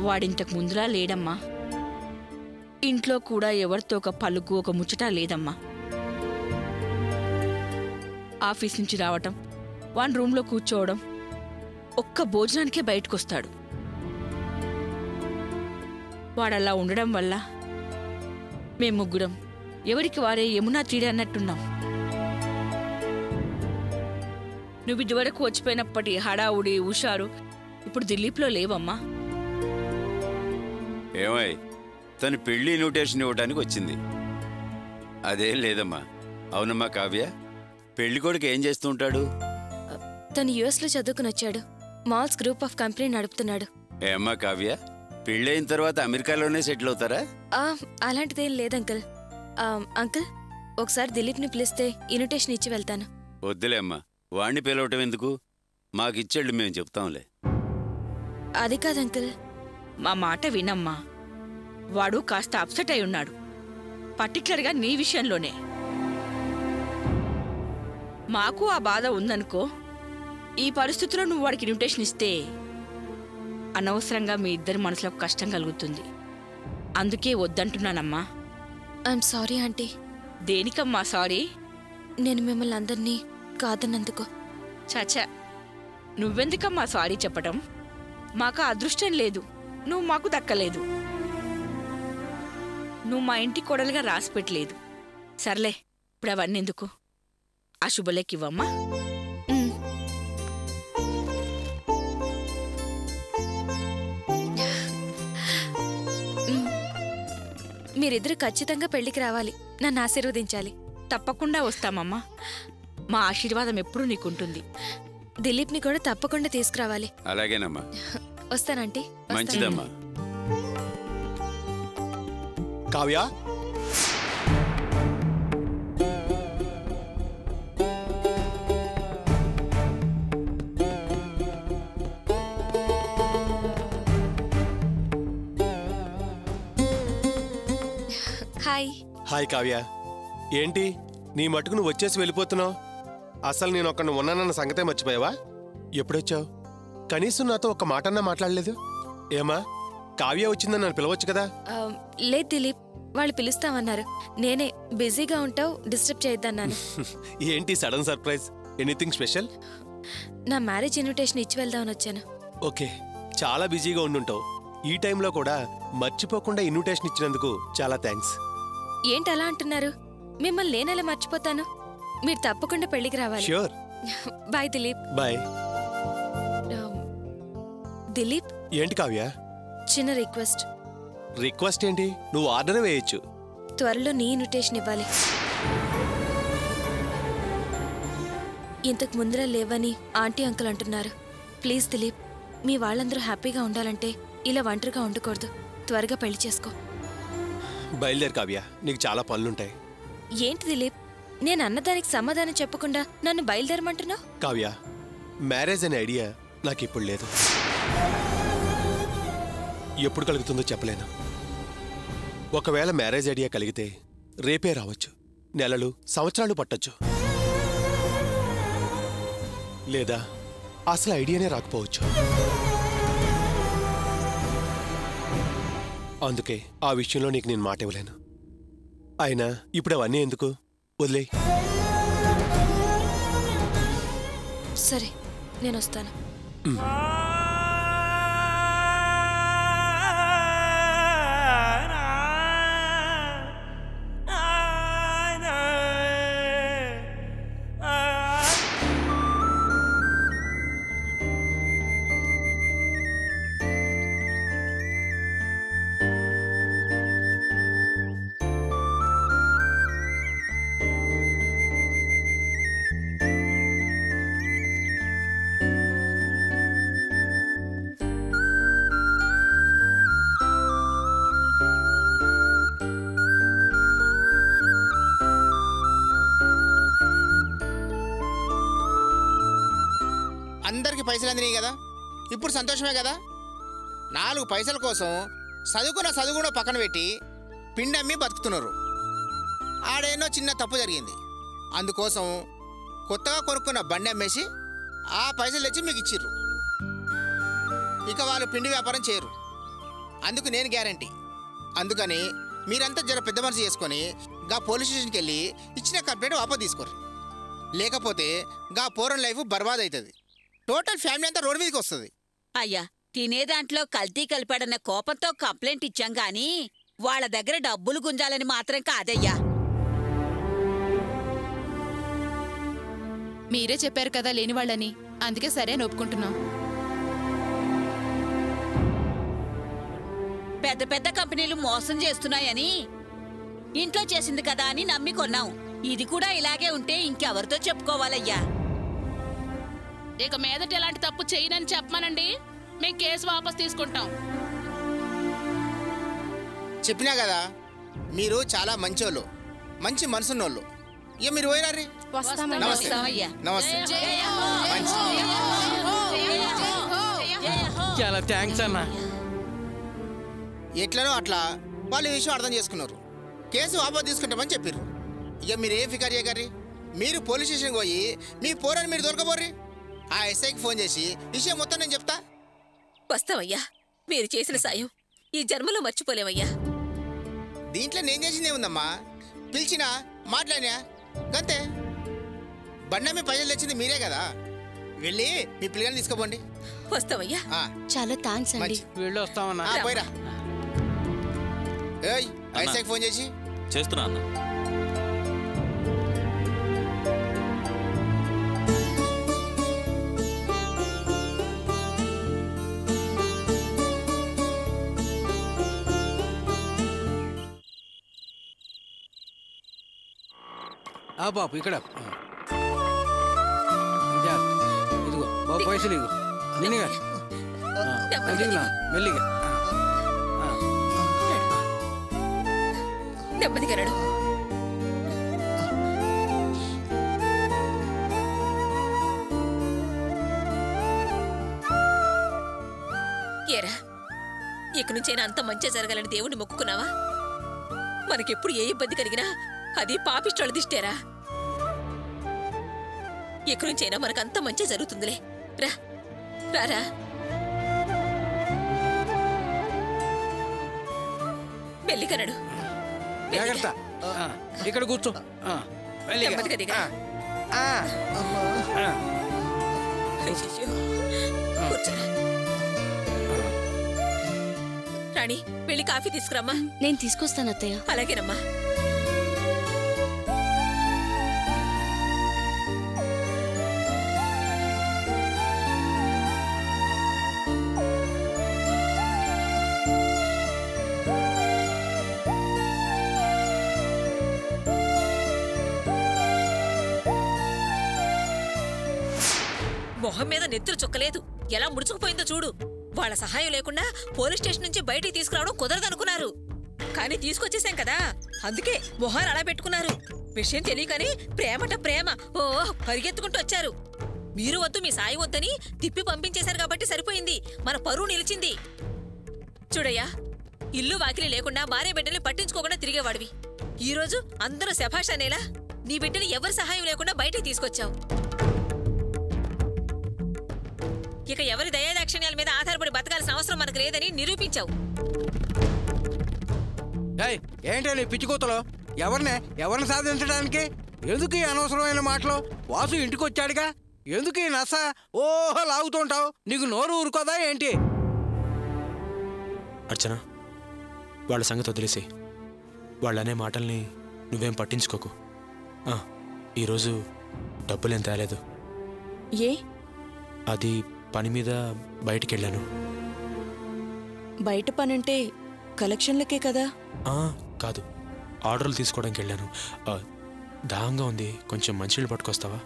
వాడింతకు ముందులా లేడమ్మా. ఇంట్లో కూడా ఎవరితో ఒక పలుకు ఒక ముచ్చట లేదమ్మా. ఆఫీస్ నుంచి రావటం, వాడి రూమ్లో కూర్చోవడం, ఒక్క భోజనానికే బయటకొస్తాడు. వాడలా ఉండడం వల్ల మేము ముగ్గురం ఎవరికి వారే యమునా తీరే అన్నట్టున్నాం. నువ్వు ఇదివరకు వచ్చిపోయినప్పటి హడావుడి హుషారు ఇప్పుడు దిలీప్లో లేవమ్మా. ఏమై తను పెళ్లి ఇన్విటేషన్ ఇవ్వడానికి వచ్చింది, అదేం లేదమ్మా. అవునమ్మా కావ్య, పెళ్లి కొడుకు ఏం చేస్తూ ఉంటాడు? తను యుఎస్లో చదువుకుని వచ్చాడు. మాల్స్ గ్రూప్ ఆఫ్ కంపెనీ నడుపుతున్నాడు. ఏమ్మా కావ్య, పెళ్ళైన తర్వాత అమెరికాలోనే సెటిల్ అవుతారా? అలాంటిదేం లేదు అంకుల్. అంకుల్, ఒకసారి దిలీప్ని పిలిస్తే ఇన్విటేషన్ ఇచ్చి వెళ్తాను. వద్దులే అమ్మా, వాణ్ణి పిలవటం ఎందుకు? మాకిచ్చేళ్ళు మేము చెప్తాంలే. అది కాదు అంకుల్. మా మాట వినమ్మా. వాడు కాస్త అప్సెట్ అయి ఉన్నాడు, పర్టికులర్గా నీ విషయంలోనే. మాకు ఆ బాధ ఉందనుకో. ఈ పరిస్థితుల్లో నువ్వు వాడికి ఇన్విటేషన్ ఇస్తే అనవసరంగా మీ ఇద్దరి మనసులకు కష్టం కలుగుతుంది. అందుకే వద్దంటున్నానమ్మా. I'm sorry aunty. దేనికమ్మా సారీ? నేను మిమ్మల్ని అందరినీ కాదన్నందుకు. చచా, నువ్వెందుకమ్మా సారీ చెప్పటం? మాకు అదృష్టం లేదు, నువ్వు మాకు దక్కలేదు. నువ్వు మా ఇంటి కోడలుగా రాసిపెట్టలేదు. సర్లే, ఇప్పుడు అవన్నీ ఎందుకు? ఆ శుభలేకివ్వమ్మా. మీరిద్దరు ఖచ్చితంగా పెళ్లికి రావాలి, నన్ను ఆశీర్వదించాలి. తప్పకుండా వస్తామమ్మా. మా ఆశీర్వాదం ఎప్పుడూ నీకుంటుంది. దిలీప్ని కూడా తప్పకుండా తీసుకురావాలి. అలాగేనమ్మా. వస్తానంటీ. మంచిదమ్మా. కావ్య, హాయ్. హాయ్ కావ్య. ఏంటి నీ మటుకు నువ్వు వచ్చేసి వెళ్ళిపోతున్నావు? అసలు నేను ఒక్కడిని ఉన్నానన్న సంగతే మర్చిపోయావా? ఎప్పుడొచ్చావు? కనీసం నాతో ఒక్క మాటన్నా మాట్లాడలేదు. ఏమా, కావ్య వచ్చిందని నన్ను పిలవచ్చు కదా? లేదు దిలీప్, వాళ్ళు పిలుస్తామన్నారు. నేనే బిజీగా ఉంటావు, డిస్టర్బ్ చేయొద్దన్నాను. ఏంటి సడన్ సర్ప్రైజ్? Anything special? నా మ్యారేజ్ ఇన్విటేషన్ ఇచ్చి వెళ్దామని వచ్చాను. ఓకే, చాలా బిజీగా ఉండుంటావు. ఈ టైంలో కూడా మర్చిపోకుండా ఇన్విటేషన్ ఇచ్చినందుకు చాలా థ్యాంక్స్. ఏంటి అలా అంటున్నారు? మిమ్మల్ని నేనెలా మర్చిపోతాను? మీరు తప్పకుండా పెళ్లికి రావాలి. Sure. Bye Dilip. Bye. Dilip, ఏంటి కావ్య? చిన్న రిక్వెస్ట్. రిక్వెస్ట్ ఏంటి? నువ్వు ఆర్డర్ వేయచ్చు. త్వరలో నీ ఇన్విటేషన్ ఇవ్వాలి. ఇంతకు ముందర లేవని ఆంటీ అంకుల్ అంటున్నారు. ప్లీజ్ దిలీప్, మీ వాళ్ళందరూ హ్యాపీగా ఉండాలంటే ఇలా ఒంటరిగా ఉండకూడదు. త్వరగా పెళ్లి చేసుకో. బయలుదేరు కావ్య, నీకు చాలా పనులుంటాయి. ఏంటి దిలీప్, నేను అన్నదానికి సమాధానం చెప్పకుండా నన్ను బయలుదేరమంటున్నావు? కావ్య, మ్యారేజ్ అనే ఐడియా నాకు ఇప్పుడు లేదు. ఎప్పుడు కలుగుతుందో చెప్పలేను. ఒకవేళ మ్యారేజ్ ఐడియా కలిగితే రేపే రావచ్చు, నెలలు సంవత్సరాలు పట్టొచ్చు. లేదా అసలు ఐడియానే రాకపోవచ్చు. అందుకే ఆ విషయంలో నీకు నేను మాట ఇవ్వలేను. అయినా ఇప్పుడు అవన్నీ ఎందుకు, వదిలే. సరే, నేను వస్తాను. అందరికి పైసలు అందినాయి కదా, ఇప్పుడు సంతోషమే కదా. 4 పైసల కోసం చదువు కూడా పక్కన పెట్టి పిండమ్మి బతుకుతున్నారు. ఆడేనో చిన్న తప్పు జరిగింది, అందుకోసం కొత్తగా కొనుక్కున్న బండి అమ్మేసి ఆ పైసలు తెచ్చి మీకు ఇచ్చిర్రు. ఇక వాళ్ళు పిండి వ్యాపారం చేయరు. అందుకు నేను గ్యారంటీ. అందుకని మీరంతా జర పెద్ద మనసు చేసుకొని గా పోలీస్ స్టేషన్కి వెళ్ళి ఇచ్చిన కంప్లైంట్ వాపస్ తీసుకోరు. లేకపోతే గా పోరన్ లైఫ్ బర్బాద్ అవుతుంది. టోటల్ ఫ్యామిలీ అంతా రోడ్డు మీదకి వస్తుంది. అయ్యా, తినేదాంట్లో కల్తీ కలిపాడన్న కోపంతో కంప్లైంట్ ఇచ్చాం గాని వాళ్ళ దగ్గర డబ్బులు గుంజాలని మాత్రం కాదయ్యా. మీరే చెప్పారు కదా లేని వాళ్ళని, అందుకే సరే అని ఒప్పుకుంటున్నాం. పెద్ద పెద్ద కంపెనీలు మోసం చేస్తున్నాయని ఇంట్లో చేసింది కదా అని నమ్మి కొన్నాం. ఇది కూడా ఇలాగే ఉంటే ఇంకెవరితో చెప్పుకోవాలయ్యా? ఇక మీదట ఎలాంటి తప్పు చేయనని చెప్పమానండి, మేము కేసు వాపస్ తీసుకుంటాం. చెప్పినా కదా మీరు చాలా మంచోళ్ళు, మంచి మనసున్నోళ్ళు. ఇక మీరు పోయినారీ. నమస్తే. వస్తామయ్యా. నమస్తే. మంచి. చాలా థ్యాంక్స్ అన్నా. ఎట్లనో అట్లా వాళ్ళు ఈ విషయం అర్థం చేసుకున్నారు. కేసు వాపసు తీసుకుంటామని చెప్పారు. ఇక మీరు ఏం ఫికర్ చేయగర్రీ. మీరు పోలీస్ స్టేషన్కి పోయి మీ పోరని మీరు దొరకబోర్రి. ఆ ఎస్ఐకి ఫోన్ చేసి విషయం మొత్తం నేను చెప్తా. వస్తామయ్యా, మీరు చేసిన సాయం ఈ జన్మలో మర్చిపోలేమయ్యా. దీంట్లో నేను చేసిందే ఉందమ్మా. పిలిచినా మాట్లాడినా గంతే. బండమ్మి పైసలు తెచ్చింది మీరే కదా. వెళ్ళి మీ పిల్లల్ని తీసుకోపోండి. వస్తామయ్యా. చాలా థ్యాంక్స్ అండి. వీళ్ళు వస్తామన్నా. పోయిరా. ఏయ్, ఎస్ఐకి ఫోన్ చేసి చేస్తున్నా అన్న. బాబు ఇక్కడ ఇదిగో బాబు పైసలు ఇగో. మెల్లిగా మెల్లిగా నెమ్మదిగా నడు. ఏరా, ఇక నుంచైనా అంత మంచి జరగాలని దేవుణ్ణి మొక్కుకున్నావా? మనకెప్పుడు ఏ ఇబ్బంది కలిగినా అది పాపిష్టోళ్ళ దిష్టేరా. ఇక నుంచైనా మనకంత మంచి జరుగుతుందిలే. రా రారా. మెల్లిగా నడు. జాగ్రత్త. ఇక్కడ కూర్చో. నెమ్మదిగా దిగా. అయ్యయ్యో, కూర్చోరా. రాణి, వెళ్ళి కాఫీ తీసుకురమ్మా. నేను తీసుకొస్తాను అత్తయ్య. అలాగేనమ్మా. మొహం మీద నెత్తురు చుక్కలేదు, ఎలా ముడుచుకుపోయిందో చూడు. వాళ్ళ సహాయం లేకుండా పోలీస్ స్టేషన్ నుంచి బయటికి తీసుకురావడం కుదరదనుకున్నారు. కానీ తీసుకొచ్చేసాం కదా, అందుకే మొహాలు అలా పెట్టుకున్నారు. విషయం తెలియకని ప్రేమట ప్రేమ ఓ పరిగెత్తుకుంటూ వచ్చారు. మీరు వద్దు, మీ సాయం వద్దని తిప్పి పంపించేశారు కాబట్టి సరిపోయింది. మన పరువు నిలిచింది. చూడయ్యా, ఇల్లు వాకిలి లేకుండా భార్య బిడ్డల్ని పట్టించుకోకుండా తిరిగేవాడివి. ఈరోజు అందరూ శభాష్ అనేలా నీ బిడ్డని ఎవరి సహాయం లేకుండా బయటికి తీసుకొచ్చావు. ఇక ఎవరి దయాదాక్షిణ్యాల మీద ఆధారపడి బతకాల్సిన అవసరం మనకు లేదని నిరూపించావు. ఏంటండి పిచ్చి కూతలో? ఎవరిని సాధించడానికి ఎందుకు ఈ అనవసరమైన మాటలు? వాసు ఇంటికి వచ్చాడుగా, ఎందుకు ఈ నస ఓహో లాగుతుంటావు? నీకు నోరు ఊరుకోదా ఏంటి? అర్చన, వాళ్ళ సంగతి వదిలేసి వాళ్ళనే మాటల్ని నువ్వేం పట్టించుకోకు. ఈరోజు డబ్బులేం తేలేదు. ఏ? అది పని మీద బయటికి వెళ్ళాను. బయట పనంటే కలెక్షన్లకే కదా? కాదు, ఆర్డర్లు తీసుకోవడానికి వెళ్ళాను. దాహంగా ఉంది, కొంచెం మంచినీళ్ళు పట్టుకొస్తావా?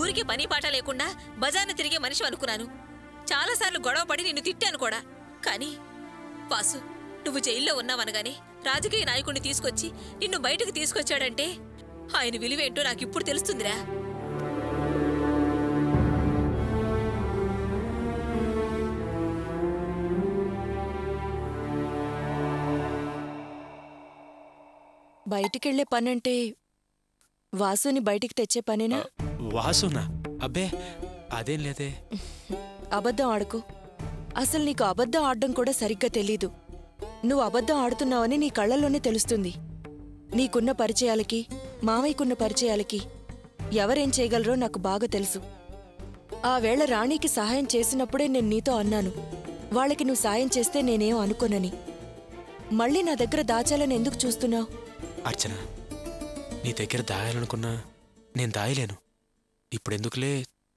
ఊరికి పని పాట లేకుండా బజార్ను తిరిగే మనిషి అనుకున్నాను. చాలాసార్లు గొడవ పడి నిన్ను తిట్టాను కూడా. కానీ వాసు, నువ్వు జైల్లో ఉన్నావనగానే రాజకీయ నాయకుడిని తీసుకొచ్చి నిన్ను బయటకు తీసుకొచ్చాడంటే ఆయన విలువేంటో నాకిప్పుడు తెలుస్తుందిరా. బయటికెళ్లే పనంటే వాసుని బయటికి తెచ్చే పనేనా? వాసునా? అబ్బే అదేం లేదే. అబద్ధం ఆడుకో. అసలు నీకు అబద్ధం ఆడడం కూడా సరిగ్గా తెలీదు. నువ్వు అబద్ధం ఆడుతున్నావని నీ కళ్ళల్లోనే తెలుస్తుంది. నీకున్న పరిచయాలకి, మామయ్యకున్న పరిచయాలకి ఎవరేం చేయగలరో నాకు బాగా తెలుసు. ఆ వేళ రాణికి సహాయం చేసినప్పుడే నేను నీతో అన్నాను, వాళ్ళకి నువ్వు సాయం చేస్తే నేనేం అనుకోనని. మళ్ళీ నా దగ్గర దాచాలని ఎందుకు చూస్తున్నావు? అర్చన, నీ దగ్గర దాయాలనుకున్నా నేను దాయలేను. ఇప్పుడెందుకులే,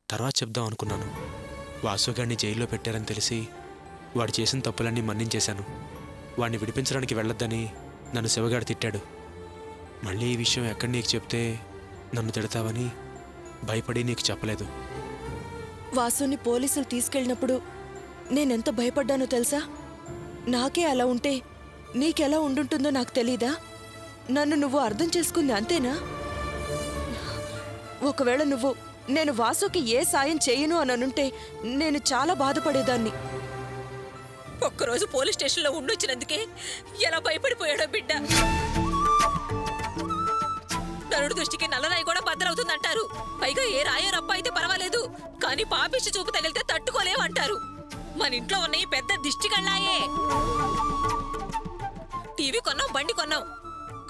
తర్వాత చెప్దాం అనుకున్నాను. వాసుగాడిని జైల్లో పెట్టారని తెలిసి వాడు చేసిన తప్పులన్నీ మన్నించేశాను. వాడిని విడిపించడానికి వెళ్ళొద్దని నన్ను శివగాడు తిట్టాడు. మళ్ళీ ఈ విషయం ఎక్కడ నీకు చెప్తే నన్ను తిడతావని భయపడి నీకు చెప్పలేదు. వాసుని పోలీసులు తీసుకెళ్ళినప్పుడు నేనెంత భయపడ్డానో తెలుసా? నాకే అలా ఉంటే నీకెలా ఉండుంటుందో నాకు తెలీదా? నన్ను నువ్వు అర్థం చేసుకుంది అంతేనా? ఒకవేళ నువ్వు నేను వాసుకి ఏ సాయం చేయను అని అనుంటే నేను చాలా బాధపడేదాన్ని. ఒక్కరోజు పోలీస్ స్టేషన్లో ఉండొచ్చినందుకే ఎలా భయపడిపోయాడో బిడ్డ. నరుడు దృష్టికి నల్లరాయి కూడా బద్దలవుతుందంటారు. పైగా ఏ రాయో రప్ప అయితే పర్వాలేదు, కానీ పాపిష్టి చూపు తగిలితే తట్టుకోలేమంటారు. మన ఇంట్లో ఉన్న ఈ పెద్ద దిష్టి కళ్ళాయే. టీవీ కొన్నాం, బండి కొన్నాం,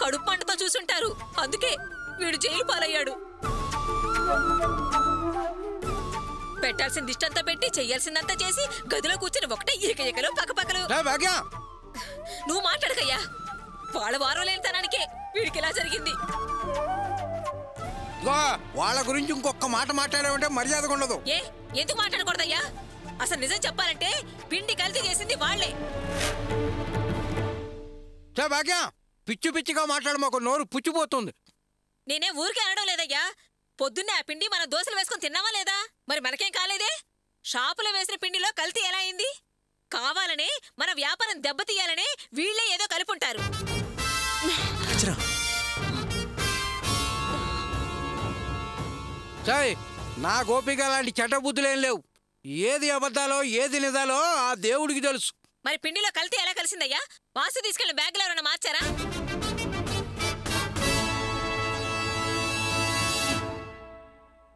కడుపు పంటతో చూసుంటారు. అందుకే వీడు జైలు పాలయ్యాడు. పెట్టాల్సిన దిష్టంతా పెట్టి చెయ్యాల్సిందంతా చేసి గదిలో కూర్చుని ఒకటే ఏకలు పక్కపక్కలు. నువ్వు మాట్లాడకయ్యా. వాళ్ళ వారం లేని తనానికే వీడికి ఇలా జరిగింది. వాళ్ళ గురించి ఇంకొక మాట మాట్లాడామంటే మర్యాదగా ఉండదు. ఎందుకు మాట్లాడకూడదయ్యా? అసలు నిజం చెప్పాలంటే పిండి కల్తీ చేసింది వాళ్లే. భాగ్య, పిచ్చి పిచ్చిగా మాట్లాడమాకు, నోరు పుచ్చిపోతుంది. నేనే ఊరికే అనడం లేదయ్యా. పొద్దున్నే ఆ పిండి మన దోశలు వేసుకుని తిన్నావా లేదా? మరి మనకేం కాలేదే? షాపులో వేసిన పిండిలో కల్తీ ఎలా అయింది? కావాలనే మన వ్యాపారం దెబ్బతీయాలనే వీళ్లే ఏదో కలుపుంటారు. నా గోపిక లాంటి చెడ్డ బుద్ధులేం లేవు. ఏది అబద్ధాలో ఏది నిజాలో ఆ దేవుడికి తెలుసు. మరి పిండిలో కల్తీ ఎలా కలిసిందయ్యా? వాసు తీసుకెళ్లి బ్యాగులో ఎవరైనా మార్చారా?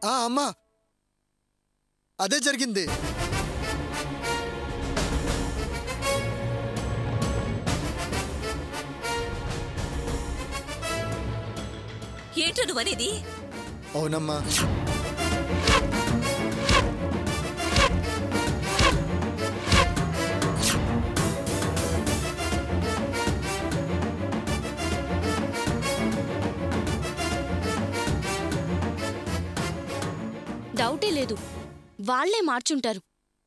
అమ్మా, అదే జరిగింది. ఏంటో నువ్వనేది? అవునమ్మా. డౌటే లేదు, వాళ్లే మార్చుంటారు.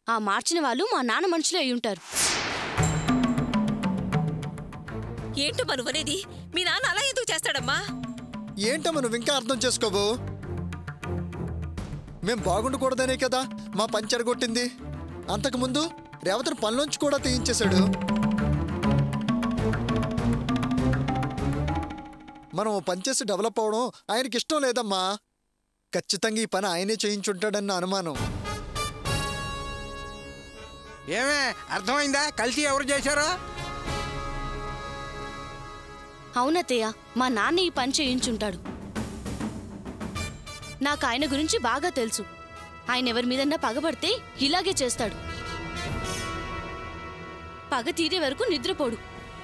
ఆ మార్చిన వాళ్ళు మా నాన్న మనుషులే అయ్యుంటారు. ఏంటమ్మా నువ్వనేది? మీ నాన్న అలా ఎందుకు చేస్తాడమ్మా? ఏంటమ్మా నువ్వు ఇంకా అర్థం చేసుకోవు? మేం బాగుండకూడదనే కదా మా పంచర్ కొట్టింది. అంతకుముందు రేవతను పనిలోంచి కూడా తీయించేశాడు. మనం పనిచేసి డెవలప్ అవడం ఆయనకి ఇష్టం లేదమ్మా. ఖచ్చితంగా ఈ పని ఆయనే చేయించుంటాడన్న అనుమానం. ఏమే అర్థమైందా? కల్తీ ఎవరు చేశారో? అవునత్తయ్య, మా నాన్న ఈ పని చేయించుంటాడు. నాకు ఆయన గురించి బాగా తెలుసు. ఆయన ఎవరి మీదన్నా పగబడితే ఇలాగే చేస్తాడు. పగ తీరే వరకు నిద్రపోడు.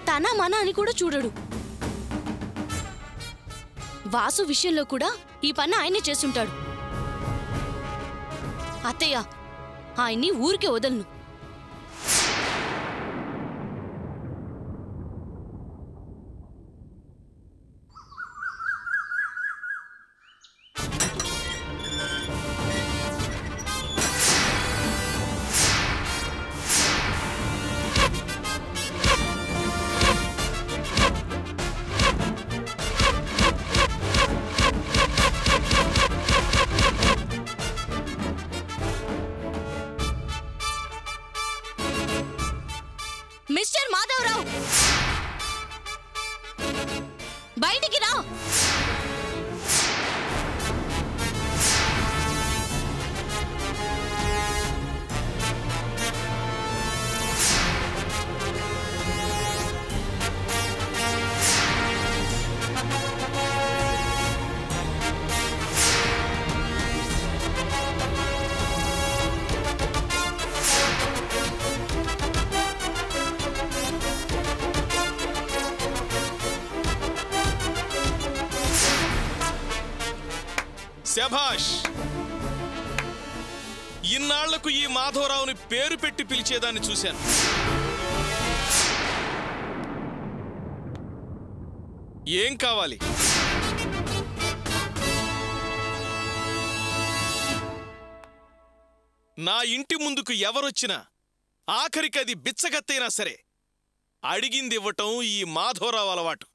తన మన అని కూడా చూడడు. వాసు విషయంలో కూడా ఈ పని ఆయనే చేస్తుంటాడు. అత్తయ్య, ఆయన్ని ఊరికే వదలను. శభాష్! ఇన్నాళ్లకు ఈ మాధవరావుని పేరు పెట్టి పిలిచేదాన్ని చూశాను. ఏం కావాలి? నా ఇంటి ముందుకు ఎవరొచ్చినా, ఆఖరికి అది బిచ్చగత్తైనా సరే, అడిగింది ఇవ్వటం ఈ మాధవరావు అలవాటు.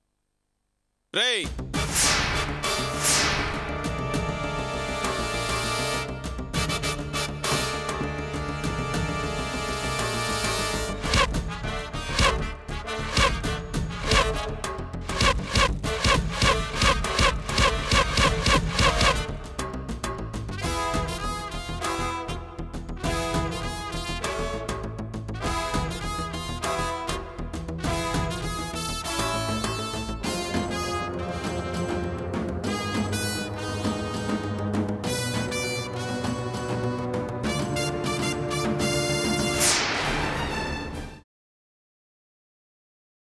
రేయ్,